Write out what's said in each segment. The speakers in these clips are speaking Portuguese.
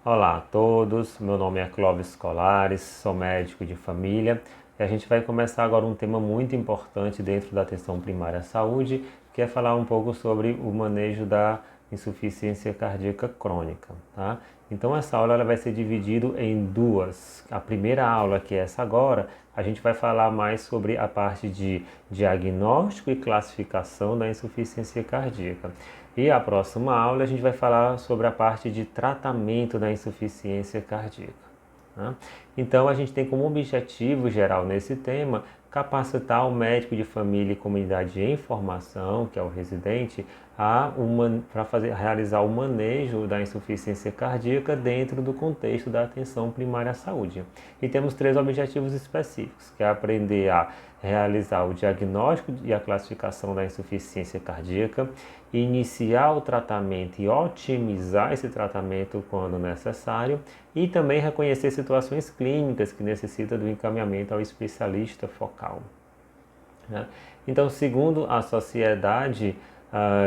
Olá a todos, meu nome é Clóvis Colares, sou médico de família e a gente vai começar agora um tema muito importante dentro da atenção primária à saúde, que é falar um pouco sobre o manejo da insuficiência cardíaca crônica, tá? Então essa aula ela vai ser dividida em duas. A primeira aula, que é essa agora, a gente vai falar mais sobre a parte de diagnóstico e classificação da insuficiência cardíaca. E a próxima aula a gente vai falar sobre a parte de tratamento da insuficiência cardíaca, né? Então a gente tem como objetivo geral nesse tema capacitar o médico de família e comunidade em formação, que é o residente, para realizar o manejo da insuficiência cardíaca dentro do contexto da atenção primária à saúde. E temos três objetivos específicos, que é aprender a realizar o diagnóstico e a classificação da insuficiência cardíaca, iniciar o tratamento e otimizar esse tratamento quando necessário, e também reconhecer situações clínicas que necessitam do encaminhamento ao especialista focal, né? Então, segundo a Sociedade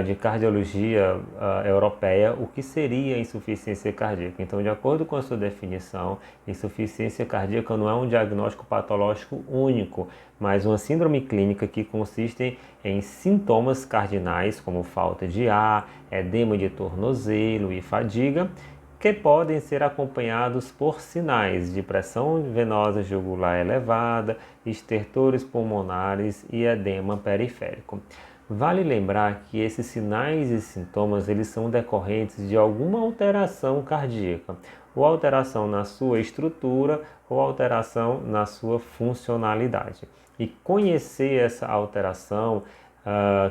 de Cardiologia Europeia, o que seria insuficiência cardíaca? Então, de acordo com a sua definição, insuficiência cardíaca não é um diagnóstico patológico único, mas uma síndrome clínica que consiste em sintomas cardinais como falta de ar, edema de tornozelo e fadiga, que podem ser acompanhados por sinais de pressão venosa jugular elevada, estertores pulmonares e edema periférico. Vale lembrar que esses sinais e sintomas eles são decorrentes de alguma alteração cardíaca, ou alteração na sua estrutura, ou alteração na sua funcionalidade. E conhecer essa alteração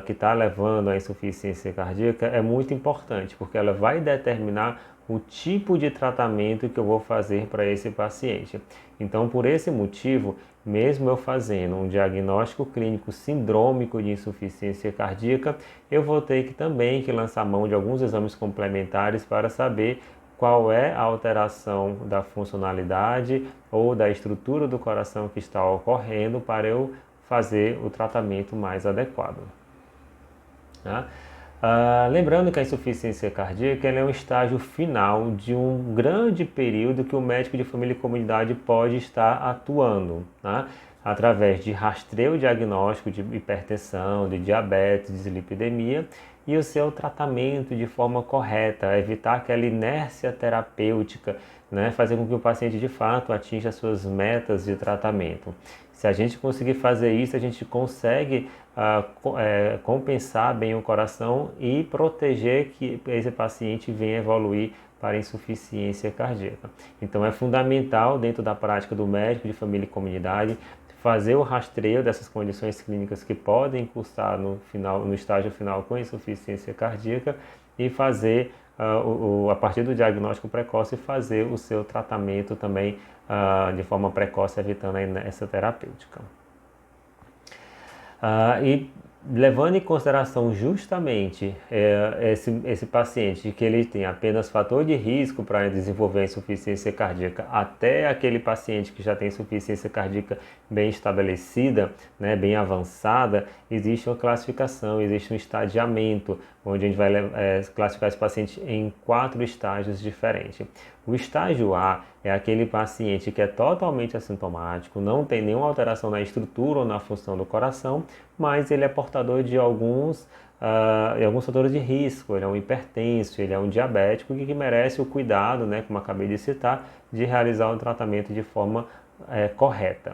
que está levando à insuficiência cardíaca é muito importante, porque ela vai determinar o tipo de tratamento que eu vou fazer para esse paciente. Então, por esse motivo, mesmo eu fazendo um diagnóstico clínico sindrômico de insuficiência cardíaca, eu vou ter que também lançar mão de alguns exames complementares para saber qual é a alteração da funcionalidade ou da estrutura do coração que está ocorrendo para eu fazer o tratamento mais adequado, tá? Lembrando que a insuficiência cardíaca é um estágio final de um grande período que o médico de família e comunidade pode estar atuando, tá? Através de rastreio diagnóstico de hipertensão, de diabetes, de dislipidemia e o seu tratamento de forma correta, evitar aquela inércia terapêutica, né? Fazer com que o paciente de fato atinja as suas metas de tratamento. Se a gente conseguir fazer isso, a gente consegue compensar bem o coração e proteger que esse paciente venha evoluir para insuficiência cardíaca. Então é fundamental, dentro da prática do médico de família e comunidade, fazer o rastreio dessas condições clínicas que podem cursar no estágio final com insuficiência cardíaca e fazer, a partir do diagnóstico precoce, fazer o seu tratamento também de forma precoce, evitando a inércia terapêutica. E levando em consideração justamente esse paciente que ele tem apenas fator de risco para desenvolver insuficiência cardíaca, até aquele paciente que já tem insuficiência cardíaca bem estabelecida, né, bem avançada, existe uma classificação, existe um estadiamento, onde a gente vai classificar esse paciente em 4 estágios diferentes. O estágio A é aquele paciente que é totalmente assintomático, não tem nenhuma alteração na estrutura ou na função do coração, mas ele é portador de alguns fatores de risco. Ele é um hipertenso, ele é um diabético que merece o cuidado, né, como acabei de citar, de realizar o tratamento de forma correta.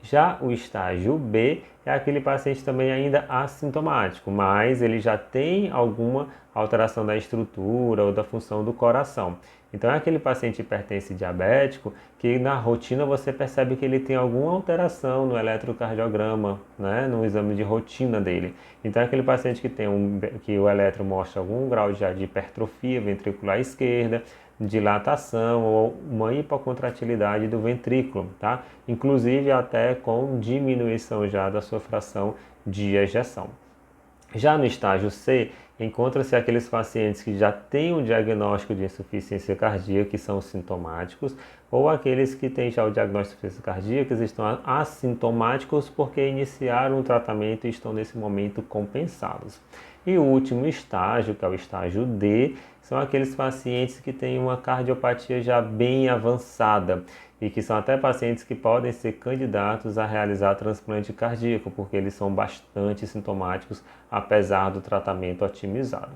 Já o estágio B é aquele paciente também ainda assintomático, mas ele já tem alguma alteração da estrutura ou da função do coração. Então é aquele paciente hipertenso e diabético que na rotina você percebe que ele tem alguma alteração no eletrocardiograma, né, no exame de rotina dele. Então é aquele paciente que o eletro mostra algum grau de hipertrofia ventricular esquerda, dilatação ou uma hipocontratilidade do ventrículo, tá? Inclusive até com diminuição já da sua fração de ejeção. Já no estágio C, encontra-se aqueles pacientes que já têm um diagnóstico de insuficiência cardíaca, que são sintomáticos, ou aqueles que têm já o diagnóstico de insuficiência cardíaca, que estão assintomáticos porque iniciaram o tratamento e estão nesse momento compensados. E o último estágio, que é o estágio D, são aqueles pacientes que têm uma cardiopatia já bem avançada e que são até pacientes que podem ser candidatos a realizar transplante cardíaco, porque eles são bastante sintomáticos, apesar do tratamento otimizado,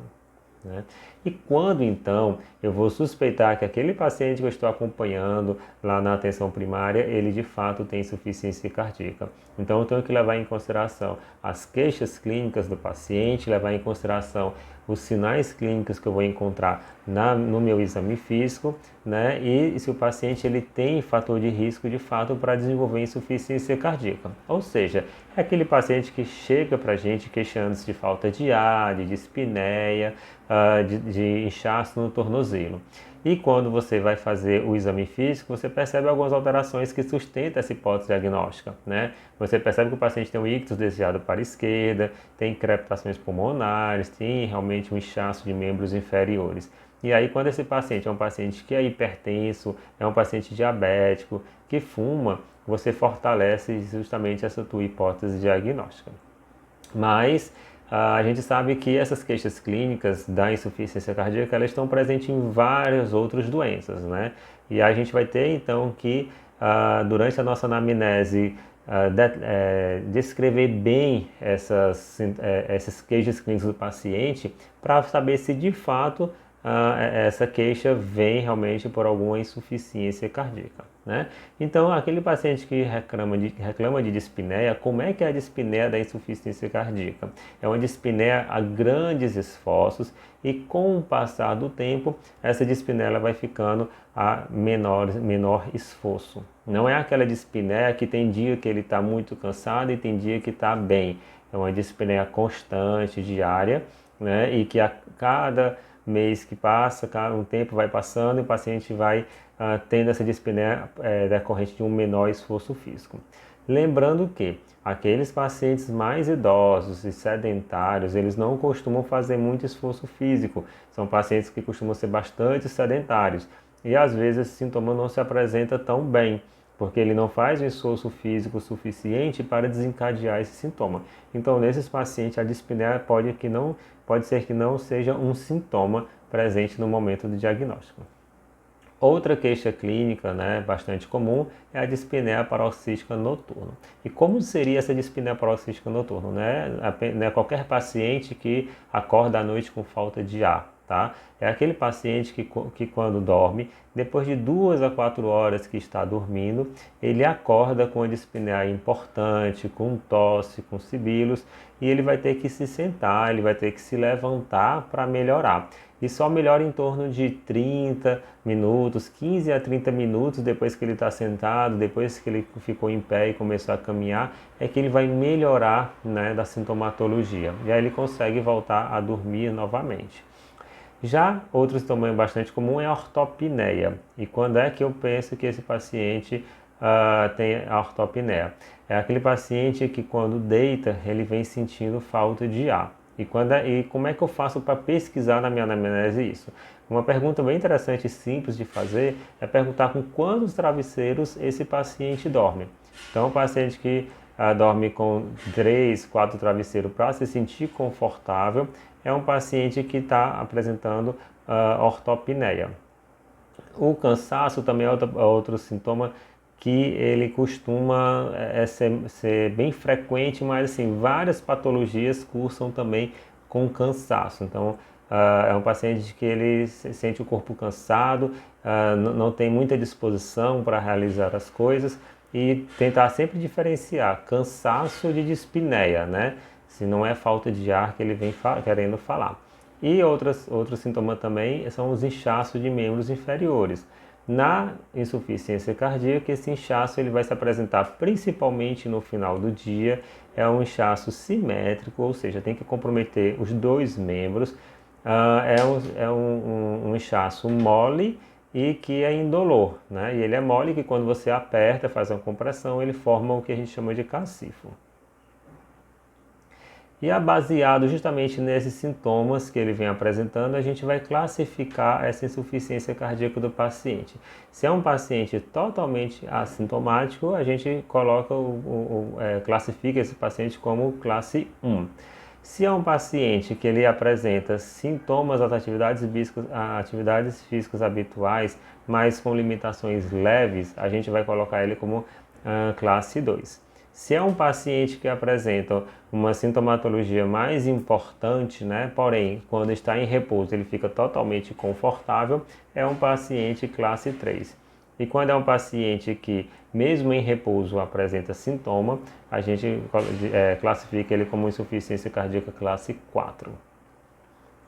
né? E quando então eu vou suspeitar que aquele paciente que eu estou acompanhando lá na atenção primária, ele de fato tem insuficiência cardíaca? Então eu tenho que levar em consideração as queixas clínicas do paciente, levar em consideração os sinais clínicos que eu vou encontrar no meu exame físico, né? E se o paciente ele tem fator de risco de fato para desenvolver insuficiência cardíaca. Ou seja, é aquele paciente que chega para a gente queixando-se de falta de ar, de dispneia, de inchaço no tornozelo. E quando você vai fazer o exame físico, você percebe algumas alterações que sustentam essa hipótese diagnóstica, né? Você percebe que o paciente tem um ictus desviado para a esquerda, tem crepitações pulmonares, tem realmente um inchaço de membros inferiores. E aí, quando esse paciente é um paciente que é hipertenso, é um paciente diabético, que fuma, você fortalece justamente essa tua hipótese diagnóstica. Mas a gente sabe que essas queixas clínicas da insuficiência cardíaca elas estão presentes em várias outras doenças, né? E a gente vai ter então que durante a nossa anamnese descrever bem essas queixas clínicas do paciente para saber se de fato essa queixa vem realmente por alguma insuficiência cardíaca, né? Então, aquele paciente que reclama de dispneia, como é que é a dispneia da insuficiência cardíaca? É uma dispneia a grandes esforços e com o passar do tempo, essa dispneia vai ficando a menor esforço. Não é aquela dispneia que tem dia que ele está muito cansado e tem dia que está bem. É uma dispneia constante, diária, né? E que a cada mês que passa, um tempo vai passando e o paciente vai tendo essa dispneia decorrente de um menor esforço físico. Lembrando que aqueles pacientes mais idosos e sedentários, eles não costumam fazer muito esforço físico. São pacientes que costumam ser bastante sedentários e às vezes esse sintoma não se apresenta tão bem, porque ele não faz um esforço físico suficiente para desencadear esse sintoma. Então, nesses pacientes, a dispneia pode ser que não seja um sintoma presente no momento do diagnóstico. Outra queixa clínica, né, bastante comum é a dispneia paroxística noturna. E como seria essa dispneia paroxística noturna? Não é qualquer paciente que acorda à noite com falta de ar. Tá? É aquele paciente que quando dorme, depois de 2 a 4 horas que está dormindo, ele acorda com a dispneia importante, com tosse, com sibilos, e ele vai ter que se sentar, ele vai ter que se levantar para melhorar. E só melhora em torno de 30 minutos, 15 a 30 minutos depois que ele está sentado, depois que ele ficou em pé e começou a caminhar, é que ele vai melhorar, né, da sintomatologia. E aí ele consegue voltar a dormir novamente. Já outro sintoma bastante comum é a ortopneia. E quando é que eu penso que esse paciente tem a ortopneia? É aquele paciente que quando deita, ele vem sentindo falta de ar. E como é que eu faço para pesquisar na minha anamnese isso? Uma pergunta bem interessante e simples de fazer é perguntar com quantos travesseiros esse paciente dorme. Então, o paciente que dorme com 3, 4 travesseiros para se sentir confortável, é um paciente que está apresentando ortopneia. O cansaço também é outro sintoma que ele costuma ser bem frequente, mas assim, várias patologias cursam também com cansaço. Então, é um paciente que ele sente o corpo cansado, não tem muita disposição para realizar as coisas e tentar sempre diferenciar cansaço de dispneia, né? Se não é falta de ar que ele vem querendo falar. E outro sintoma também são os inchaços de membros inferiores. Na insuficiência cardíaca, esse inchaço ele vai se apresentar principalmente no final do dia. É um inchaço simétrico, ou seja, tem que comprometer os dois membros. É um inchaço mole e que é indolor, né? E ele é mole que quando você aperta, faz uma compressão, ele forma o que a gente chama de cacifo. E baseado justamente nesses sintomas que ele vem apresentando, a gente vai classificar essa insuficiência cardíaca do paciente. Se é um paciente totalmente assintomático, a gente classifica esse paciente como classe 1. Se é um paciente que ele apresenta sintomas das atividades físicas habituais, mas com limitações leves, a gente vai colocar ele como classe 2. Se é um paciente que apresenta uma sintomatologia mais importante, né, porém, quando está em repouso ele fica totalmente confortável, é um paciente classe 3. E quando é um paciente que, mesmo em repouso, apresenta sintoma, a gente classifica ele como insuficiência cardíaca classe 4.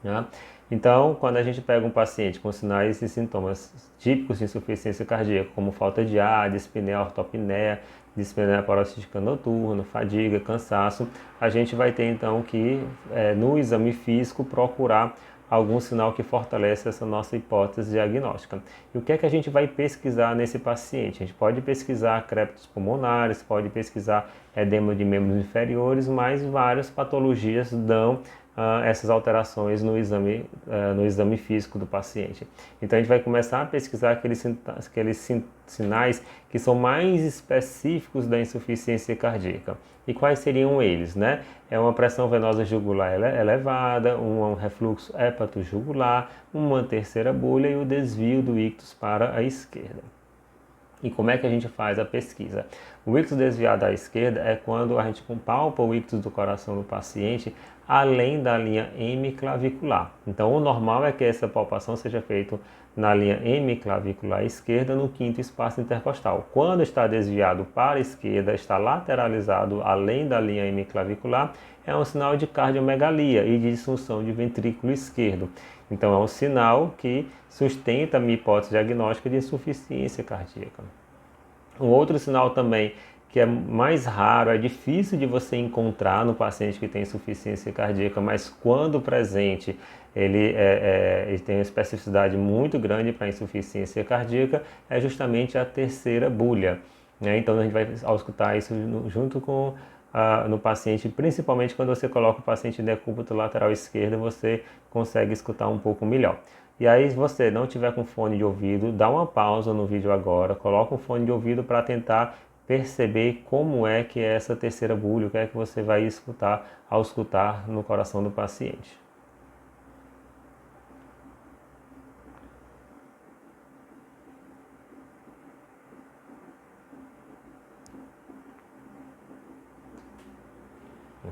Né? Então, quando a gente pega um paciente com sinais e sintomas típicos de insuficiência cardíaca, como falta de ar, dispneia, ortopneia, dispneia paroxística noturna, fadiga, cansaço, a gente vai ter então que, no exame físico, procurar algum sinal que fortalece essa nossa hipótese diagnóstica. E o que é que a gente vai pesquisar nesse paciente? A gente pode pesquisar crepitos pulmonares, pode pesquisar edema de membros inferiores, mas várias patologias dão essas alterações no exame físico do paciente. Então a gente vai começar a pesquisar aqueles sinais que são mais específicos da insuficiência cardíaca. E quais seriam eles, né? É uma pressão venosa jugular elevada, um refluxo hepato-jugular, uma terceira bolha e o desvio do ictus para a esquerda. E como é que a gente faz a pesquisa? O ictus desviado à esquerda é quando a gente palpa o ictus do coração do paciente além da linha hemiclavicular. Então, o normal é que essa palpação seja feita na linha hemiclavicular esquerda, no quinto espaço intercostal. Quando está desviado para a esquerda, está lateralizado além da linha hemiclavicular, é um sinal de cardiomegalia e de disfunção de ventrículo esquerdo. Então, é um sinal que sustenta a minha hipótese diagnóstica de insuficiência cardíaca. Um outro sinal também que é mais raro, é difícil de você encontrar no paciente que tem insuficiência cardíaca, mas quando presente, ele tem uma especificidade muito grande para insuficiência cardíaca, é justamente a terceira bolha. Né? Então a gente vai auscultar isso junto com no paciente, principalmente quando você coloca o paciente em decúbito lateral esquerdo, você consegue escutar um pouco melhor. E aí, se você não tiver com fone de ouvido, dá uma pausa no vídeo agora, coloca um fone de ouvido para tentar perceber como é que é essa terceira bolha, o que é que você vai escutar ao escutar no coração do paciente.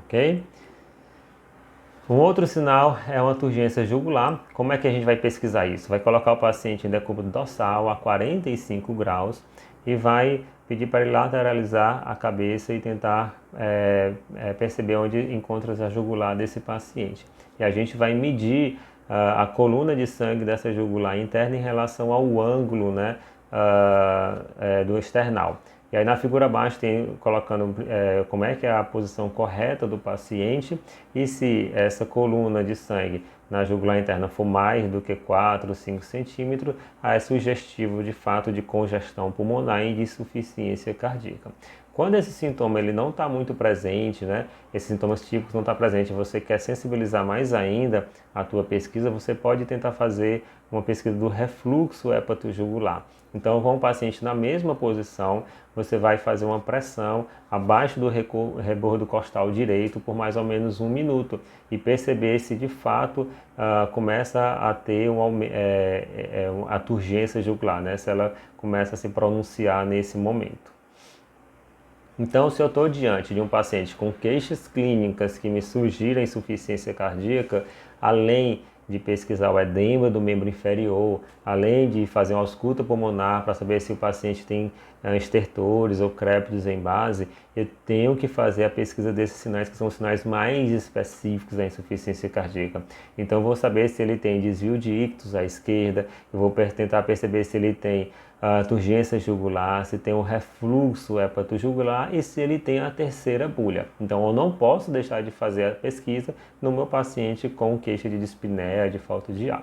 Ok? Um outro sinal é uma turgência jugular. Como é que a gente vai pesquisar isso? Vai colocar o paciente em decúbito dorsal a 45 graus e vai pedir para ele lateralizar a cabeça e tentar perceber onde encontra a jugular desse paciente. E a gente vai medir a coluna de sangue dessa jugular interna em relação ao ângulo, né, do external. E aí na figura abaixo tem colocando como é que é a posição correta do paciente e se essa coluna de sangue na jugular interna for mais do que 4 ou 5 centímetros, é sugestivo de fato de congestão pulmonar e de insuficiência cardíaca. Quando esse sintoma ele não está muito presente, né, esses sintomas típicos não estão presentes, você quer sensibilizar mais ainda a tua pesquisa, você pode tentar fazer uma pesquisa do refluxo hepatojugular. Então, com o paciente na mesma posição, você vai fazer uma pressão abaixo do rebordo costal direito por mais ou menos 1 minuto e perceber se de fato começa a ter a turgência jugular, né, se ela começa a se pronunciar nesse momento. Então, se eu estou diante de um paciente com queixas clínicas que me sugiram insuficiência cardíaca, além de pesquisar o edema do membro inferior, além de fazer uma ausculta pulmonar para saber se o paciente tem estertores ou crepitos em base, eu tenho que fazer a pesquisa desses sinais que são os sinais mais específicos da insuficiência cardíaca. Então eu vou saber se ele tem desvio de ictus à esquerda, eu vou tentar perceber se ele tem turgência jugular, se tem um refluxo hepatojugular e se ele tem a terceira bolha. Então eu não posso deixar de fazer a pesquisa no meu paciente com queixa de dispneia, de falta de ar.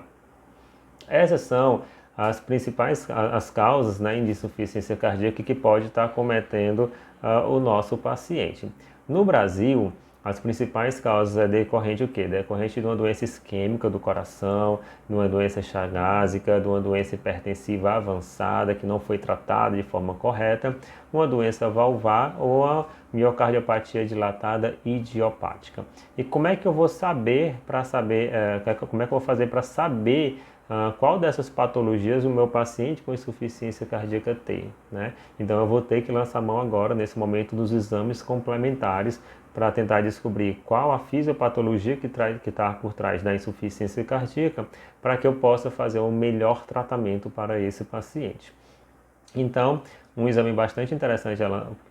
Essas são as principais causas, né, de insuficiência cardíaca que pode estar cometendo o nosso paciente. No Brasil, As principais causas é decorrente o quê? Decorrente de uma doença isquêmica do coração, de uma doença chagásica, de uma doença hipertensiva avançada que não foi tratada de forma correta, uma doença valvar ou a miocardiopatia dilatada idiopática. E como é que eu vou saber como é que eu vou fazer para saber qual dessas patologias o meu paciente com insuficiência cardíaca tem, né? Então eu vou ter que lançar mão agora, nesse momento, dos exames complementares para tentar descobrir qual a fisiopatologia que está por trás da insuficiência cardíaca, para que eu possa fazer o melhor tratamento para esse paciente. Então, um exame bastante interessante,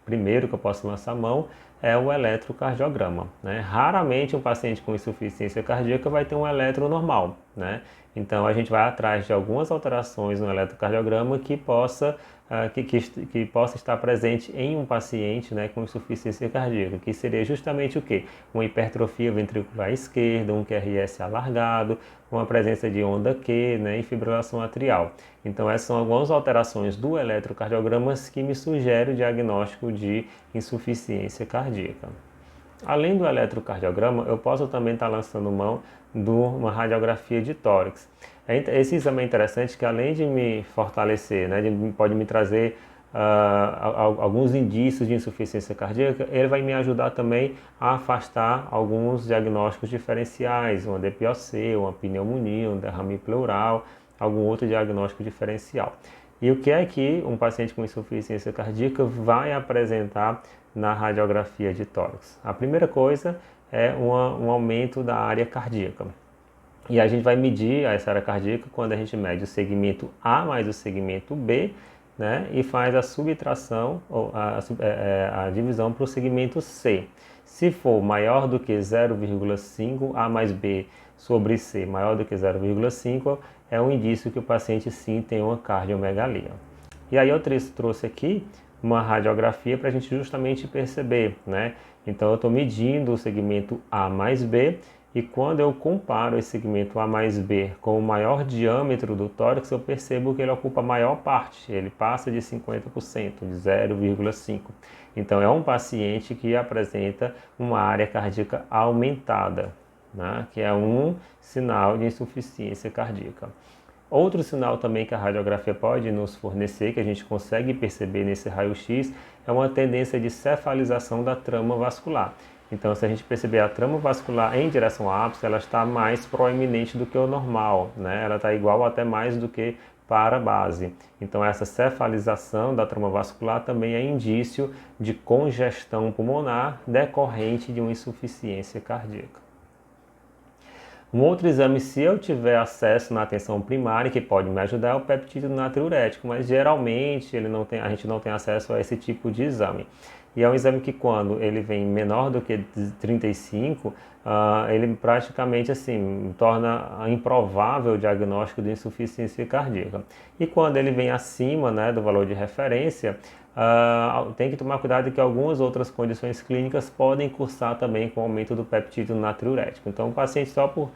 primeiro que eu posso lançar mão, é o eletrocardiograma, né? Raramente um paciente com insuficiência cardíaca vai ter um eletro normal, né? Então a gente vai atrás de algumas alterações no eletrocardiograma que possa estar presente em um paciente, né, com insuficiência cardíaca, que seria justamente o quê? Uma hipertrofia ventricular esquerda, um QRS alargado, uma presença de onda Q, né, e fibrilação atrial. Então essas são algumas alterações do eletrocardiograma que me sugerem o diagnóstico de insuficiência cardíaca. Além do eletrocardiograma, eu posso também estar lançando mão de uma radiografia de tórax. Esse exame é interessante que, além de me fortalecer, né, pode me trazer alguns indícios de insuficiência cardíaca, ele vai me ajudar também a afastar alguns diagnósticos diferenciais, uma DPOC, uma pneumonia, um derrame pleural, algum outro diagnóstico diferencial. E o que é que um paciente com insuficiência cardíaca vai apresentar na radiografia de tórax? A primeira coisa é um aumento da área cardíaca. E a gente vai medir essa área cardíaca quando a gente mede o segmento A mais o segmento B, né, e faz a subtração, ou a divisão para o segmento C. Se for maior do que 0,5, A mais B sobre C maior do que 0,5, é um indício que o paciente sim tem uma cardiomegalia. E aí eu trouxe aqui uma radiografia para a gente justamente perceber, né? Então eu estou medindo o segmento A mais B, e quando eu comparo esse segmento A mais B com o maior diâmetro do tórax, eu percebo que ele ocupa a maior parte, ele passa de 50%, de 0,5%. Então é um paciente que apresenta uma área cardíaca aumentada, né? Que é um sinal de insuficiência cardíaca. Outro sinal também que a radiografia pode nos fornecer, que a gente consegue perceber nesse raio-x, é uma tendência de cefalização da trama vascular. Então, se a gente perceber a trama vascular em direção ao ápice, ela está mais proeminente do que o normal, né? Ela está igual até mais do que para a base. Então, essa cefalização da trama vascular também é indício de congestão pulmonar decorrente de uma insuficiência cardíaca. Um outro exame, se eu tiver acesso na atenção primária, que pode me ajudar, é o peptídeo natriurético, mas geralmente a gente não tem acesso a esse tipo de exame. E é um exame que, quando ele vem menor do que 35, ele praticamente assim torna improvável o diagnóstico de insuficiência cardíaca. E quando ele vem acima, né, do valor de referência, tem que tomar cuidado que algumas outras condições clínicas podem cursar também com o aumento do peptídeo natriurético. Então, o paciente só por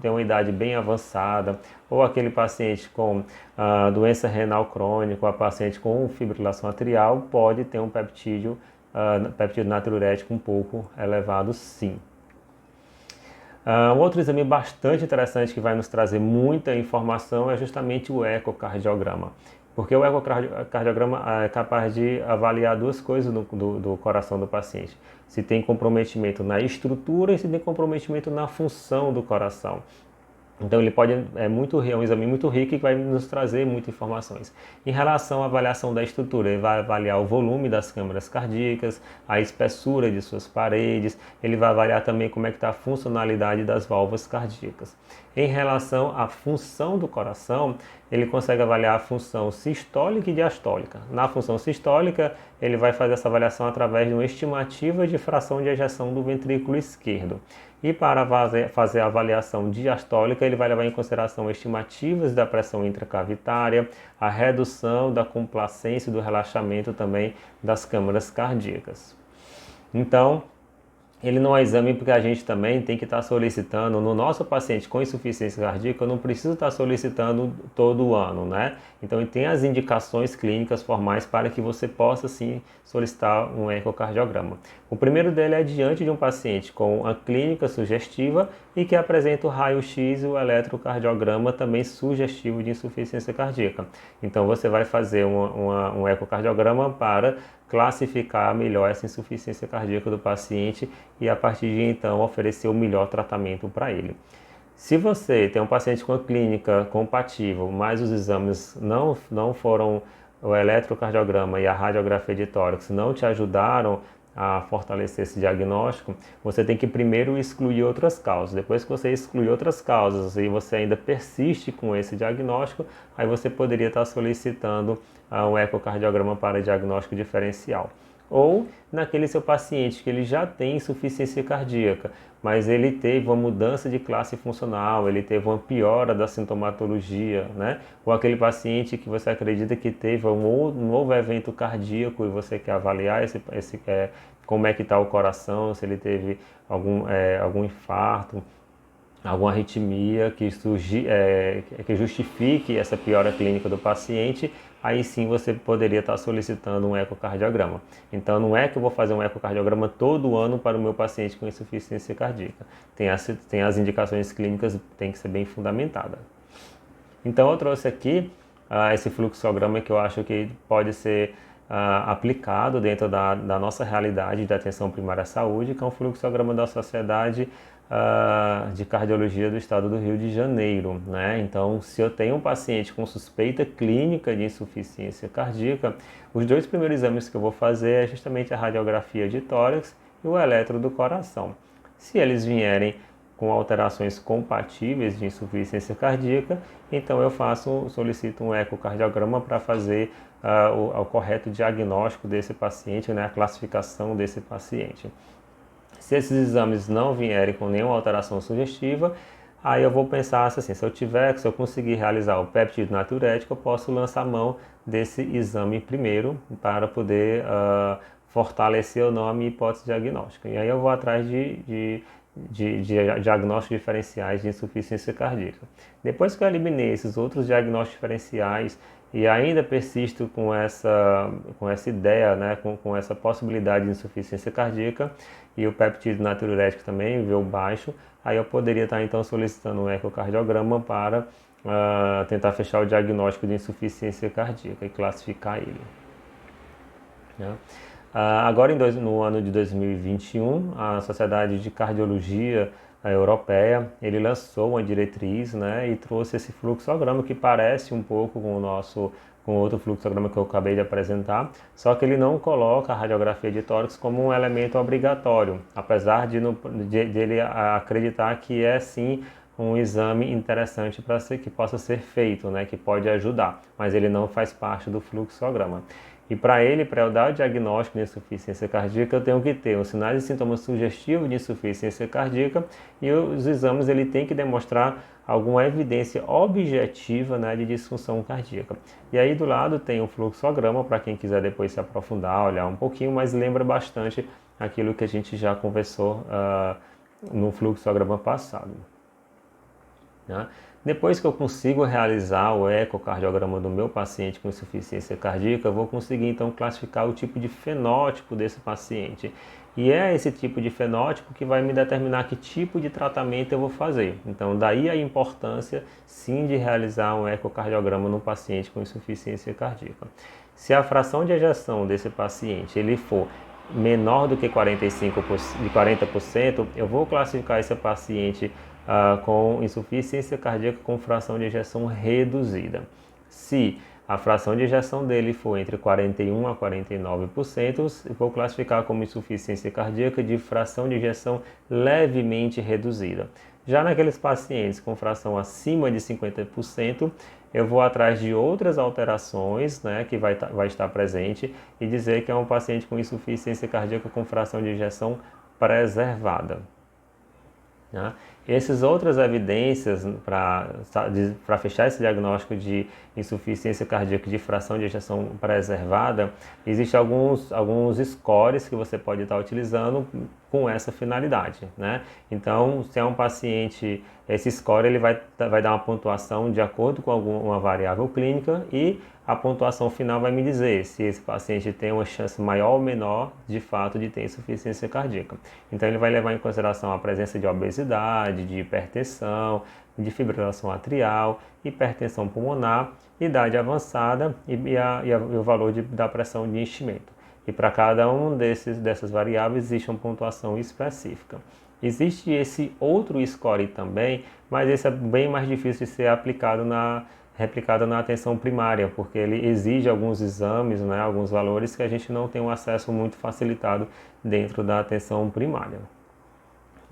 ter uma idade bem avançada, ou aquele paciente com doença renal crônica, ou a paciente com fibrilação atrial, pode ter um peptídeo natriurético um pouco elevado, sim. Um outro exame bastante interessante que vai nos trazer muita informação é justamente o ecocardiograma. Porque o ecocardiograma é capaz de avaliar duas coisas do coração do paciente. Se tem comprometimento na estrutura e se tem comprometimento na função do coração. Então ele é um exame muito rico e vai nos trazer muitas informações. Em relação à avaliação da estrutura, ele vai avaliar o volume das câmaras cardíacas, a espessura de suas paredes, ele vai avaliar também como é que está a funcionalidade das válvulas cardíacas. Em relação à função do coração, ele consegue avaliar a função sistólica e diastólica. Na função sistólica, ele vai fazer essa avaliação através de uma estimativa de fração de ejeção do ventrículo esquerdo. E para fazer a avaliação diastólica, ele vai levar em consideração estimativas da pressão intracavitária, a redução da complacência e do relaxamento também das câmaras cardíacas. Então, ele não é exame porque a gente também tem que estar solicitando, no nosso paciente com insuficiência cardíaca, eu não preciso estar solicitando todo ano, né? Então, tem as indicações clínicas formais para que você possa, sim, solicitar um ecocardiograma. O primeiro dele é diante de um paciente com a clínica sugestiva e que apresenta o raio-x e o eletrocardiograma também sugestivo de insuficiência cardíaca. Então, você vai fazer um ecocardiograma para classificar melhor essa insuficiência cardíaca do paciente e a partir de então oferecer o melhor tratamento para ele. Se você tem um paciente com a clínica compatível, mas os exames não foram, o eletrocardiograma e a radiografia de tórax não te ajudaram a fortalecer esse diagnóstico, você tem que primeiro excluir outras causas. Depois que você excluir outras causas e você ainda persiste com esse diagnóstico, aí você poderia estar solicitando um ecocardiograma para diagnóstico diferencial. Ou naquele seu paciente que ele já tem insuficiência cardíaca, mas ele teve uma mudança de classe funcional, ele teve uma piora da sintomatologia, né? Ou aquele paciente que você acredita que teve um novo evento cardíaco e você quer avaliar como é que está o coração, se ele teve algum infarto, alguma arritmia que justifique essa piora clínica do paciente, aí sim você poderia estar solicitando um ecocardiograma. Então não é que eu vou fazer um ecocardiograma todo ano para o meu paciente com insuficiência cardíaca. Tem as indicações clínicas, tem que ser bem fundamentada. Então eu trouxe aqui esse fluxograma que eu acho que pode ser aplicado dentro da nossa realidade de atenção primária à saúde, que é um fluxograma da Sociedade de Cardiologia do Estado do Rio de Janeiro, né? Então, se eu tenho um paciente com suspeita clínica de insuficiência cardíaca, os dois primeiros exames que eu vou fazer é justamente a radiografia de tórax e o eletro do coração. Se eles vierem com alterações compatíveis de insuficiência cardíaca, então eu solicito um ecocardiograma para fazer o correto diagnóstico desse paciente, né, a classificação desse paciente. Se esses exames não vierem com nenhuma alteração sugestiva, aí eu vou pensar assim, se eu conseguir realizar o péptido natriurético, eu posso lançar mão desse exame primeiro para poder fortalecer ou não a minha hipótese diagnóstica. E aí eu vou atrás de diagnósticos diferenciais de insuficiência cardíaca. Depois que eu eliminei esses outros diagnósticos diferenciais e ainda persisto com essa ideia, né, com essa possibilidade de insuficiência cardíaca e o peptídeo natriurético também veio baixo, aí eu poderia estar então solicitando um ecocardiograma para tentar fechar o diagnóstico de insuficiência cardíaca e classificar ele. Né? Agora, no ano de 2021, a Sociedade de Cardiologia Europeia, ele lançou uma diretriz, né, e trouxe esse fluxograma que parece um pouco com outro fluxograma que eu acabei de apresentar, só que ele não coloca a radiografia de tórax como um elemento obrigatório, apesar de ele acreditar que é sim um exame interessante que possa ser feito, né, que pode ajudar, mas ele não faz parte do fluxograma. E para eu dar o diagnóstico de insuficiência cardíaca, eu tenho que ter os sinais e sintomas sugestivos de insuficiência cardíaca e os exames ele tem que demonstrar alguma evidência objetiva, né, de disfunção cardíaca. E aí do lado tem o fluxograma para quem quiser depois se aprofundar, olhar um pouquinho, mas lembra bastante aquilo que a gente já conversou no fluxograma passado. Né? Depois que eu consigo realizar o ecocardiograma do meu paciente com insuficiência cardíaca, eu vou conseguir então classificar o tipo de fenótipo desse paciente. E é esse tipo de fenótipo que vai me determinar que tipo de tratamento eu vou fazer. Então daí a importância sim de realizar um ecocardiograma no paciente com insuficiência cardíaca. Se a fração de ejeção desse paciente ele for menor do que 40%, eu vou classificar esse paciente com insuficiência cardíaca com fração de ejeção reduzida. Se a fração de ejeção dele for entre 41% a 49%, eu vou classificar como insuficiência cardíaca de fração de ejeção levemente reduzida. Já naqueles pacientes com fração acima de 50%, eu vou atrás de outras alterações, né, que vai estar presente e dizer que é um paciente com insuficiência cardíaca com fração de ejeção preservada. Né? Essas outras evidências para fechar esse diagnóstico de insuficiência cardíaca de fração de ejeção preservada, existem alguns scores que você pode estar utilizando com essa finalidade, né? Então, se é um paciente, esse score ele vai dar uma pontuação de acordo com uma variável clínica e a pontuação final vai me dizer se esse paciente tem uma chance maior ou menor, de fato, de ter insuficiência cardíaca. Então, ele vai levar em consideração a presença de obesidade, de hipertensão, de fibrilação atrial, hipertensão pulmonar, idade avançada e o valor da pressão de enchimento. E para cada um dessas variáveis existe uma pontuação específica. Existe esse outro score também, mas esse é bem mais difícil de ser replicado na atenção primária, porque ele exige alguns exames, né, alguns valores que a gente não tem um acesso muito facilitado dentro da atenção primária.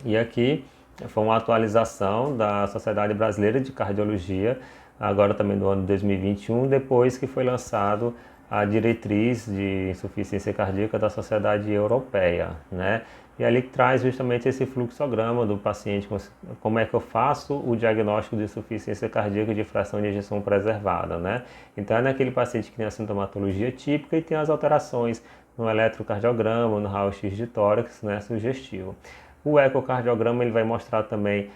E aqui foi uma atualização da Sociedade Brasileira de Cardiologia, agora também do ano 2021, depois que foi lançado a diretriz de insuficiência cardíaca da Sociedade Europeia, né? E ali traz justamente esse fluxograma do paciente, como é que eu faço o diagnóstico de insuficiência cardíaca de fração de ejeção preservada, né? Então é naquele paciente que tem a sintomatologia típica e tem as alterações no eletrocardiograma, no raio-x de tórax, né, sugestivo. O ecocardiograma ele vai mostrar também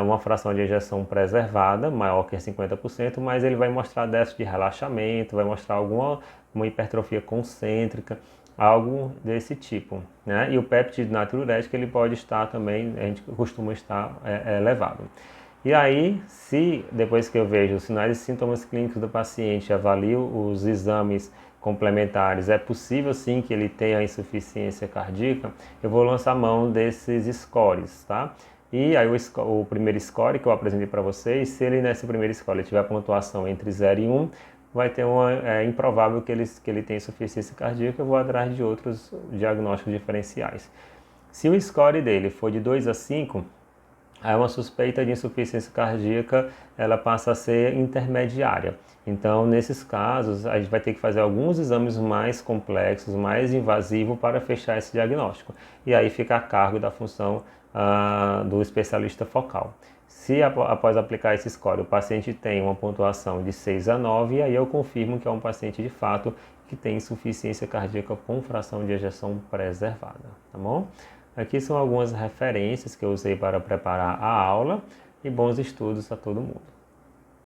uma fração de ejeção preservada, maior que 50%, mas ele vai mostrar déficit de relaxamento, vai mostrar uma hipertrofia concêntrica, algo desse tipo, né? E o péptido natriurético ele pode estar também, a gente costuma estar elevado. E aí, se depois que eu vejo os sinais e sintomas clínicos do paciente, avalio os exames complementares, é possível sim que ele tenha insuficiência cardíaca, eu vou lançar mão desses scores, tá? E aí o primeiro score que eu apresentei para vocês, se ele nesse primeiro score ele tiver pontuação entre 0 e 1, vai ter improvável que ele tenha insuficiência cardíaca, eu vou atrás de outros diagnósticos diferenciais. Se o score dele for de 2 a 5, aí uma suspeita de insuficiência cardíaca, ela passa a ser intermediária. Então, nesses casos, a gente vai ter que fazer alguns exames mais complexos, mais invasivos para fechar esse diagnóstico. E aí fica a cargo da função do especialista focal. Se após aplicar esse score o paciente tem uma pontuação de 6 a 9, aí eu confirmo que é um paciente de fato que tem insuficiência cardíaca com fração de ejeção preservada, tá bom? Aqui são algumas referências que eu usei para preparar a aula e bons estudos a todo mundo.